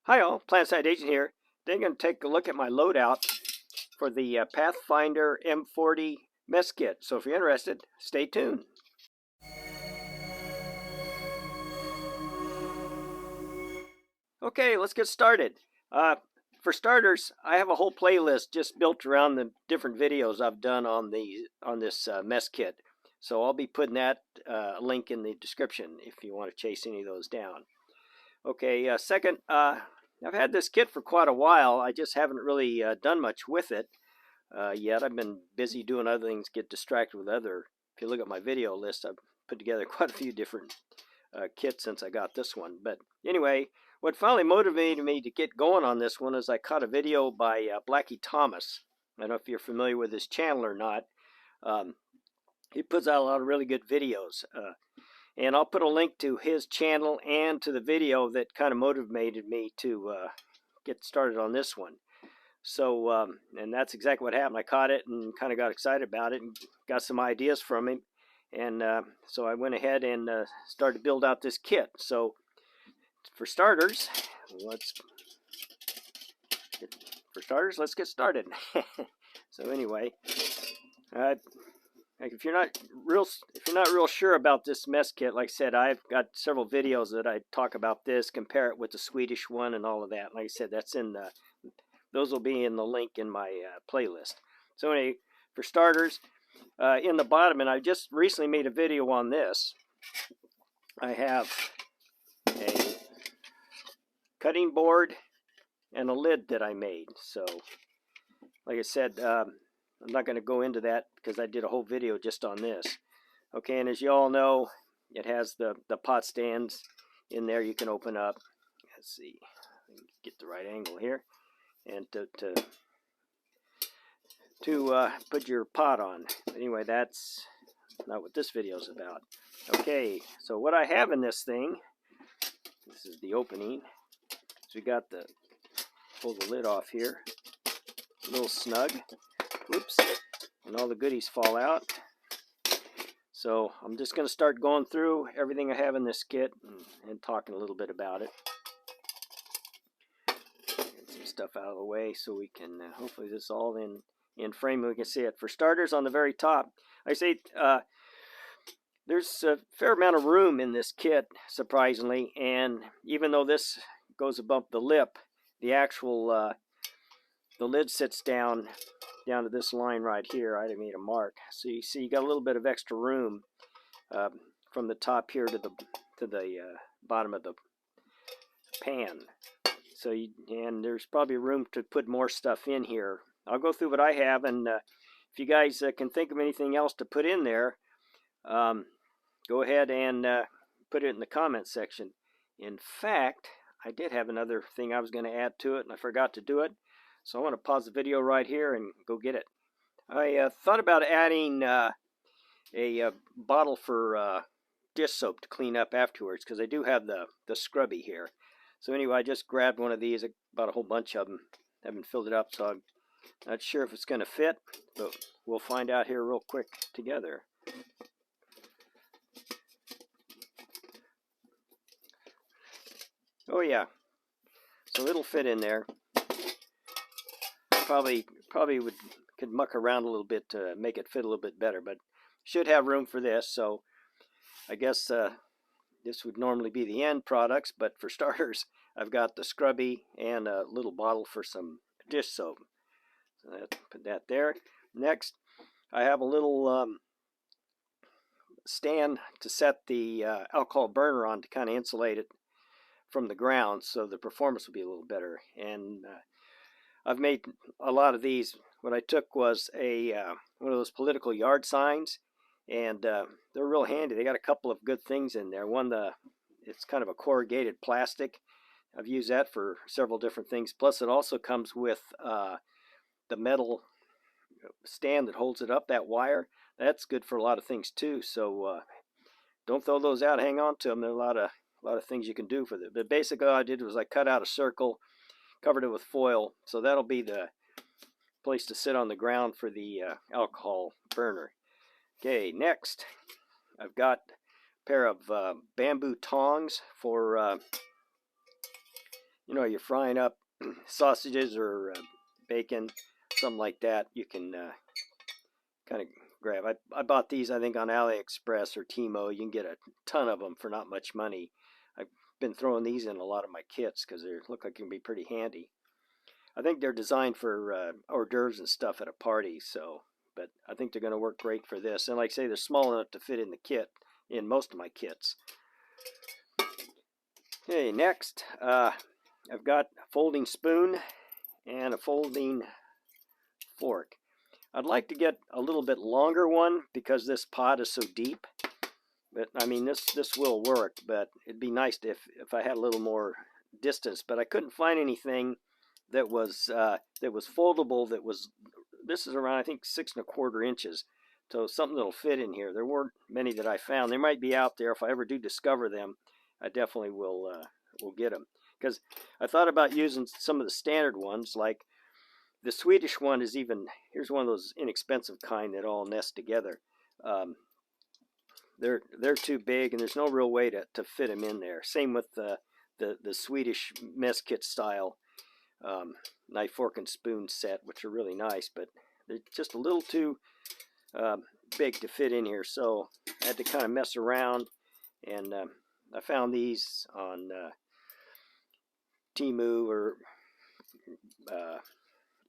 Hi all, PlanetSide Agent here. Today I'm going to take a look at my loadout for the Pathfinder M40 mess kit. So if you're interested, stay tuned. Okay, let's get started. For starters, I have a whole playlist just built around the different videos I've done on this mess kit. So I'll be putting that link in the description if you want to chase any of those down. Okay, second, I've had this kit for quite a while. I just haven't really done much with it yet. I've been busy doing other things, get distracted with other. If you look at my video list, I've put together quite a few different kits since I got this one. But anyway, what finally motivated me to get going on this one is I caught a video by Blackie Thomas. I don't know if you're familiar with his channel or not. He puts out a lot of really good videos. And I'll put a link to his channel and to the video that kind of motivated me to get started on this one. So, and that's exactly what happened. I caught it and kind of got excited about it and got some ideas from him. And so I went ahead and started to build out this kit. So, for starters, let's get started. So anyway, if you're not real sure about this mess kit, like I said, I've got several videos that I talk about this, compare it with the Swedish one and all of that. Like I said, those will be in the link in my playlist. So anyway, for starters, in the bottom, and I just recently made a video on this, I have a cutting board and a lid that I made. So like I said, I'm not going to go into that because I did a whole video just on this. Okay, and as you all know, it has the pot stands in there you can open up. Let's see, get the right angle here, and to put your pot on. Anyway, that's not what this video is about. Okay, so what I have in this thing, this is the opening. So we got pull the lid off here, a little snug. Oops, and all the goodies fall out. So I'm just going to start going through everything I have in this kit and talking a little bit about it. Get some stuff out of the way so we can, hopefully this is all in frame and we can see it. For starters, on the very top, I say there's a fair amount of room in this kit, surprisingly, and even though this goes above the lip, the actual the lid sits down to this line right here. I made a mark, so you see you got a little bit of extra room from the top here to the bottom of the pan. So and there's probably room to put more stuff in here. I'll go through what I have, and if you guys can think of anything else to put in there, go ahead and put it in the comment section. In fact, I did have another thing I was going to add to it, and I forgot to do it. So I want to pause the video right here and go get it. I thought about adding a bottle for dish soap to clean up afterwards, because I do have the scrubby here. So anyway, I just grabbed one of these. I bought a whole bunch of them. I haven't filled it up, so I'm not sure if it's going to fit, but we'll find out here real quick together. Oh yeah, so it'll fit in there. Probably could muck around a little bit to make it fit a little bit better, but should have room for this. So I guess this would normally be the end products, but for starters, I've got the scrubby and a little bottle for some dish soap. So put that there. Next, I have a little stand to set the alcohol burner on to kind of insulate it from the ground, so the performance will be a little better. And I've made a lot of these. What I took was one of those political yard signs, and they're real handy. They got a couple of good things in there. One, it's kind of a corrugated plastic. I've used that for several different things. Plus, it also comes with the metal stand that holds it up, that wire. That's good for a lot of things too. So don't throw those out. Hang on to them. There are a lot of things you can do for them. But basically, all I did was I cut out a circle, covered it with foil, so that'll be the place to sit on the ground for the alcohol burner. Okay, next I've got a pair of bamboo tongs for you know, you're frying up sausages or bacon, something like that, you can kind of grab. I bought these, I think, on AliExpress or Timo. You can get a ton of them for not much money. I've been throwing these in a lot of my kits because they look like they can be pretty handy. I think they're designed for hors d'oeuvres and stuff at a party, so, but I think they're going to work great for this. And like I say, they're small enough to fit in the kit, in most of my kits. Okay, next, I've got a folding spoon and a folding fork. I'd like to get a little bit longer one because this pot is so deep. But I mean, this will work, but it'd be nice if I had a little more distance. But I couldn't find anything that was foldable. This is around, I think, 6 1/4 inches. So something that'll fit in here. There weren't many that I found. They might be out there. If I ever do discover them, I definitely will get them. Because I thought about using some of the standard ones, like the Swedish one is even, here's one of those inexpensive kind that all nest together. They're too big, and there's no real way to fit them in there. Same with the Swedish mess kit style knife, fork, and spoon set, which are really nice, but they're just a little too big to fit in here. So I had to kind of mess around, and I found these on Temu or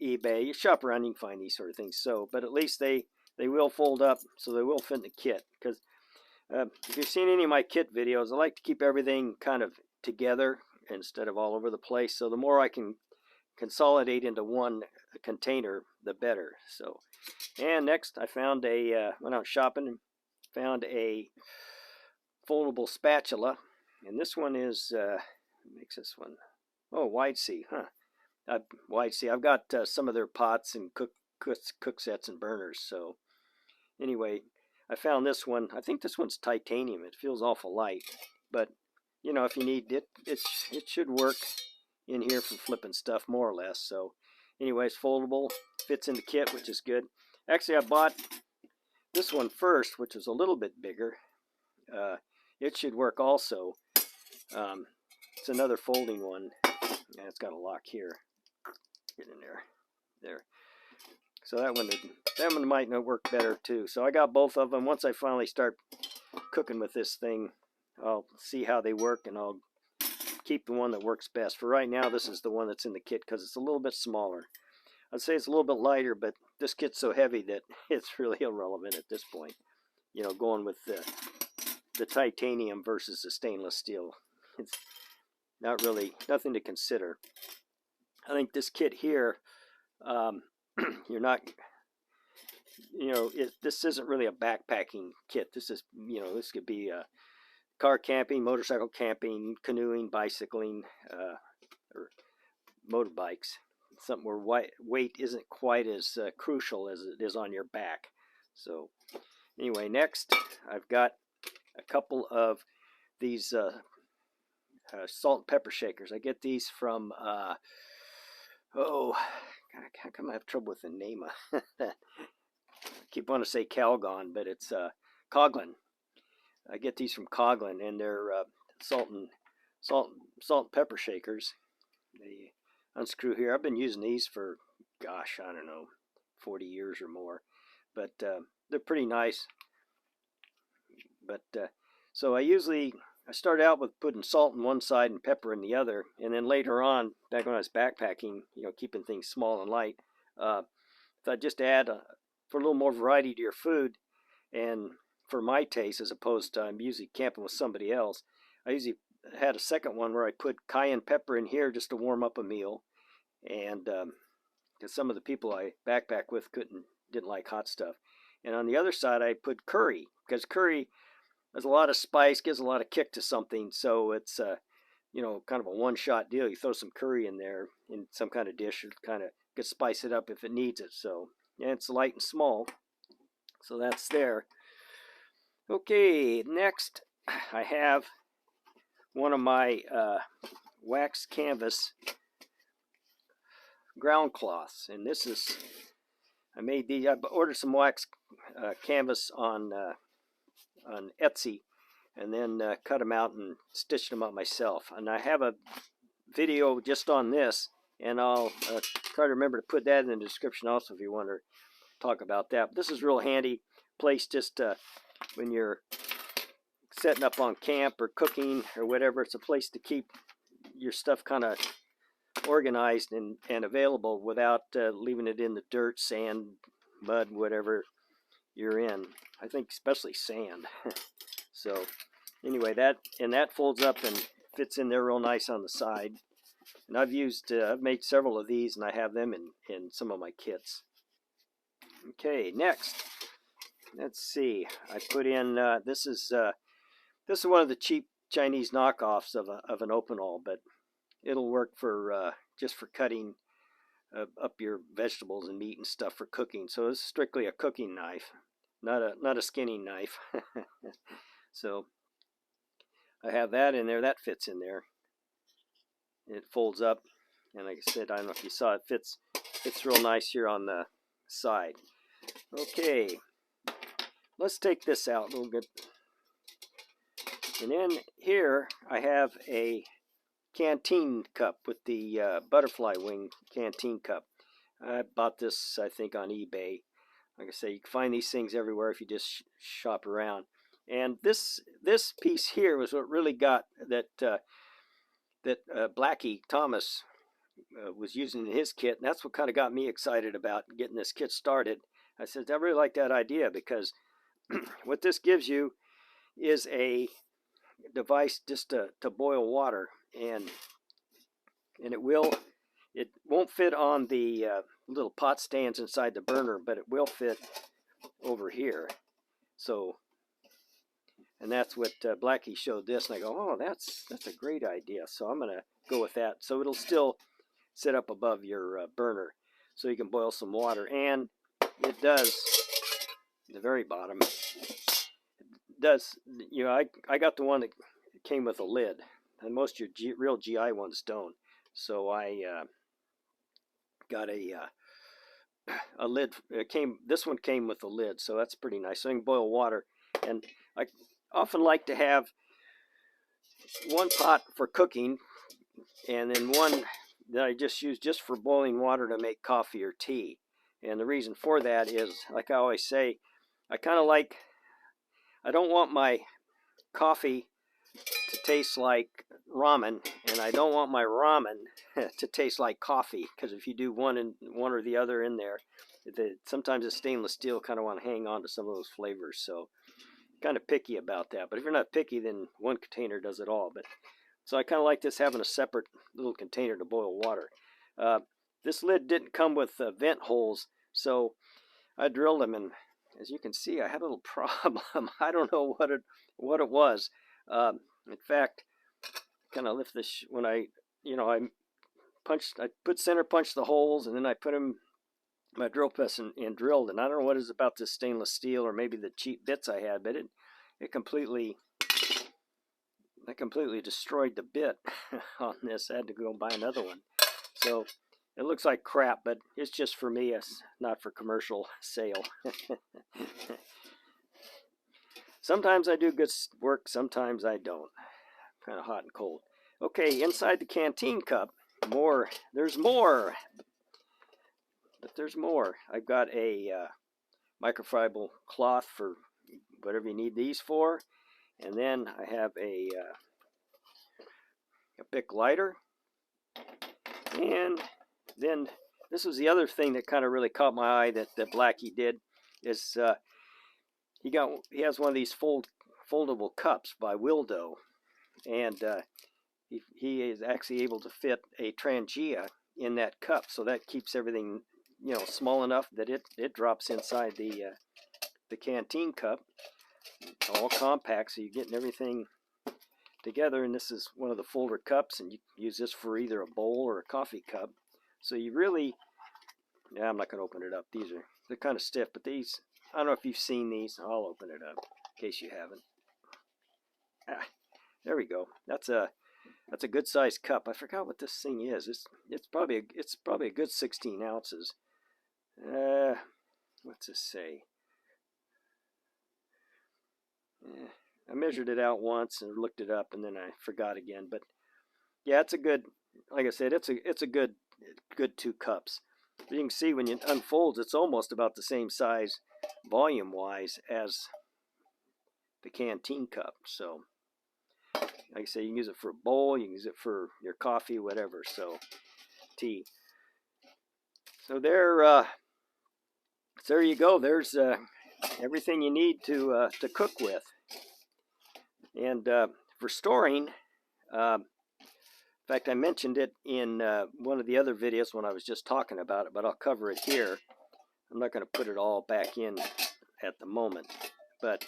eBay. You shop around, you can find these sort of things. So, but at least they will fold up, so they will fit in the kit. Because if you've seen any of my kit videos, I like to keep everything kind of together instead of all over the place. So the more I can consolidate into one container, the better. So, and next I found went out shopping and found a foldable spatula, and this one is what makes this one? Oh, wide C, huh? Wide C. I've got some of their pots and cook sets and burners. So anyway, I found this one. I think this one's titanium. It feels awful light, but you know, if you need it, it should work in here for flipping stuff more or less. So anyway, it's foldable, fits in the kit, which is good. Actually, I bought this one first, which was a little bit bigger. It should work also. It's another folding one, and it's got a lock here. Get in there. So that one might not work better too. So I got both of them. Once I finally start cooking with this thing, I'll see how they work, and I'll keep the one that works best. For right now, this is the one that's in the kit because it's a little bit smaller. I'd say it's a little bit lighter, but this kit's so heavy that it's really irrelevant at this point. You know, going with the titanium versus the stainless steel, it's not really, nothing to consider. I think this kit here, you're not, you know, this isn't really a backpacking kit. This is, you know, this could be car camping, motorcycle camping, canoeing, bicycling, or motorbikes. Something where weight isn't quite as crucial as it is on your back. So anyway, next I've got a couple of these salt and pepper shakers. I get these from oh, how come I have trouble with the name of that? I keep wanting to say Calgon, but it's Coglin. I get these from Coglin, and they're salt and pepper shakers. They unscrew here. I've been using these for, gosh, I don't know, 40 years or more, but they're pretty nice. But so I start out with putting salt in one side and pepper in the other, and then later on, back when I was backpacking, you know, keeping things small and light, I just add for a little more variety to your food, and for my taste, as opposed to I'm usually camping with somebody else, I usually had a second one where I put cayenne pepper in here just to warm up a meal, and because some of the people I backpack with didn't like hot stuff, and on the other side I put curry, because curry has a lot of spice, gives a lot of kick to something, so it's you know, kind of a one-shot deal. You throw some curry in there in some kind of dish, it kind of could spice it up if it needs it. So yeah, it's light and small, so that's there. Okay, next I have one of my wax canvas ground cloths, and this is, I made these. I ordered some wax canvas on Etsy, and then cut them out and stitched them up myself. And I have a video just on this, and I'll try to remember to put that in the description also if you want to talk about that. But this is real handy place just when you're setting up on camp or cooking or whatever. It's a place to keep your stuff kind of organized and available without leaving it in the dirt, sand, mud, whatever you're in. I think especially sand. So anyway, that folds up and fits in there real nice on the side. And I've made several of these, and I have them in some of my kits. Okay, next, let's see. I put in this is one of the cheap Chinese knockoffs of an open all, but it'll work for just for cutting up your vegetables and meat and stuff for cooking. So it's strictly a cooking knife, not a skinning knife. So I have that in there. That fits in there. It folds up, and like I said, I don't know if you saw it, fits real nice here on the side. Okay, let's take this out a little bit. And then here I have a Canteen cup with the butterfly wing Canteen cup. I bought this, I think, on eBay. Like I say, you can find these things everywhere if you just shop around. And this piece here was what really got that Blackie Thomas was using in his kit, and that's what kind of got me excited about getting this kit started. I said, I really like that idea, because what this gives you is a device just to boil water, and it won't fit on the little pot stands inside the burner, but it will fit over here. So, and that's what Blackie showed this, and I go, oh, that's a great idea. So I'm gonna go with that. So it'll still sit up above your burner, so you can boil some water. And it does, the very bottom, it does, you know, I got the one that came with a lid, and most of your real GI ones don't. So I got a lid. This one came with a lid, so that's pretty nice. So you can boil water. And I often like to have one pot for cooking, and then one that I just use just for boiling water to make coffee or tea. And the reason for that is, like I always say, I don't want my coffee to taste like ramen, and I don't want my ramen to taste like coffee, because if you do one or the other in there, sometimes the stainless steel kind of want to hang on to some of those flavors. So kind of picky about that. But if you're not picky, then one container does it all. But so I kind of like this having a separate little container to boil water. This lid didn't come with vent holes, so I drilled them, and as you can see, I had a little problem. I don't know what it was. In fact, kind of lift this when I put center punched the holes, and then I put them my drill press and drilled. And I don't know what it is about this stainless steel, or maybe the cheap bits I had, but it completely destroyed the bit on this. I had to go buy another one. So it looks like crap, but it's just for me. It's not for commercial sale. Sometimes I do good work, sometimes I don't. Kind of hot and cold. Okay, inside the Canteen cup, there's more. But there's more. I've got a microfiber cloth for whatever you need these for. And then I have a Bic lighter. And then this was the other thing that kind of really caught my eye that Blackie did, is he has one of these foldable cups by Wildo, and he is actually able to fit a Trangia in that cup, so that keeps everything small enough that it drops inside the Canteen cup, all compact, so you're getting everything together. And this is one of the folder cups, and you use this for either a bowl or a coffee cup. So you really, I'm not going to open it up. They're kind of stiff, but these, I don't know if you've seen these. I'll open it up in case you haven't. There we go. That's a good sized cup. I forgot what this thing is. It's probably a good 16 ounces. What's this say? I measured it out once and looked it up, and then I forgot again. But yeah, it's a good like I said, it's a good 2 cups. You can see when it unfolds, it's almost about the same size volume wise as the Canteen cup. So like I say, you can use it for a bowl, you can use it for your coffee, whatever. So tea. So there you go. There's everything you need to cook with. And for storing, in fact, I mentioned it in one of the other videos when I was just talking about it, but I'll cover it here. I'm not going to put it all back in at the moment, but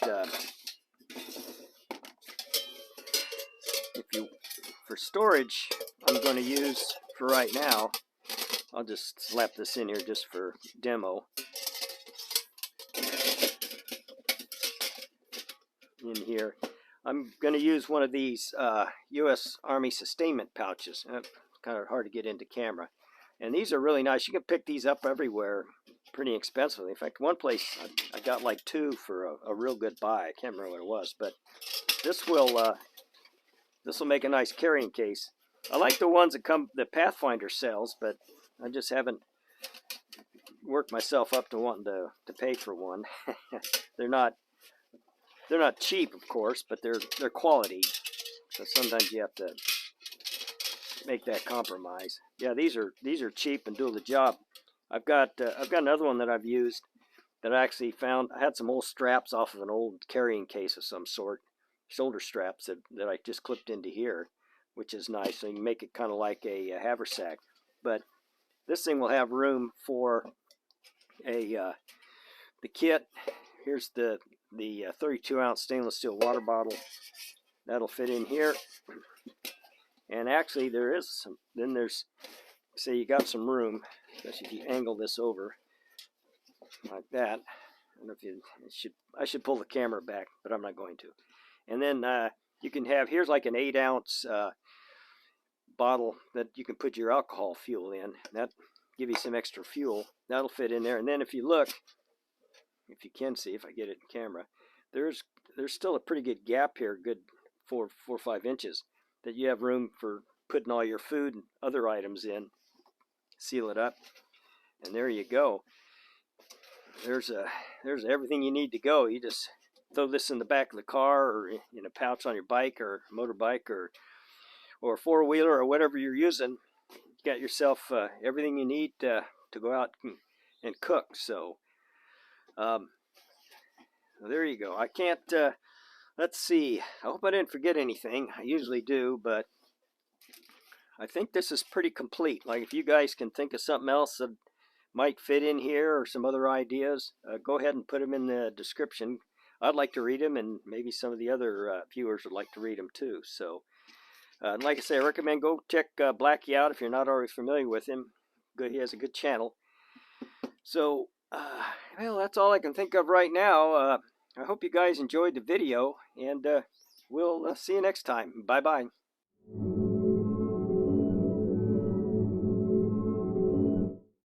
for storage, I'm going to use, for right now, I'll just slap this in here just for demo. In here, I'm going to use one of these U.S. Army sustainment pouches. Kind of hard to get into camera. And these are really nice. You can pick these up everywhere pretty inexpensively. In fact, one place I got like 2 for a real good buy. I can't remember what it was, but this will make a nice carrying case. I like the ones that Pathfinder sells, but I just haven't worked myself up to wanting to pay for one. They're not cheap, of course, but they're quality. So sometimes you have to make that compromise. Yeah, these are cheap and do the job. I've got another one that I've used that I actually found. I had some old straps off of an old carrying case of some sort, shoulder straps that I just clipped into here, which is nice. So you can make it kind of like a haversack. But this thing will have room for the kit. Here's the 32-ounce stainless steel water bottle. That'll fit in here. And actually there's, say you got some room, especially if you angle this over like that. I don't know if I should pull the camera back, but I'm not going to. And then you can have, here's like an 8-ounce bottle that you can put your alcohol fuel in. That give you some extra fuel. That'll fit in there. And then if you look, if you can see, if I get it in camera, there's still a pretty good gap here, good 4 or 5 inches, that you have room for putting all your food and other items in. Seal it up, and there you go. There's everything you need to go. You just throw this in the back of the car, or in a pouch on your bike or motorbike, or a 4-wheeler, or whatever you're using. You got yourself everything you need to go out and cook. So there you go. I can't, let's see, I hope I didn't forget anything. I usually do, but I think this is pretty complete. Like, if you guys can think of something else that might fit in here, or some other ideas, go ahead and put them in the description. I'd like to read them, and maybe some of the other viewers would like to read them too. So like I say, I recommend go check Blackie out if you're not already familiar with him. Good, he has a good channel. So well, that's all I can think of right now. I hope you guys enjoyed the video, and we'll see you next time. Bye-bye.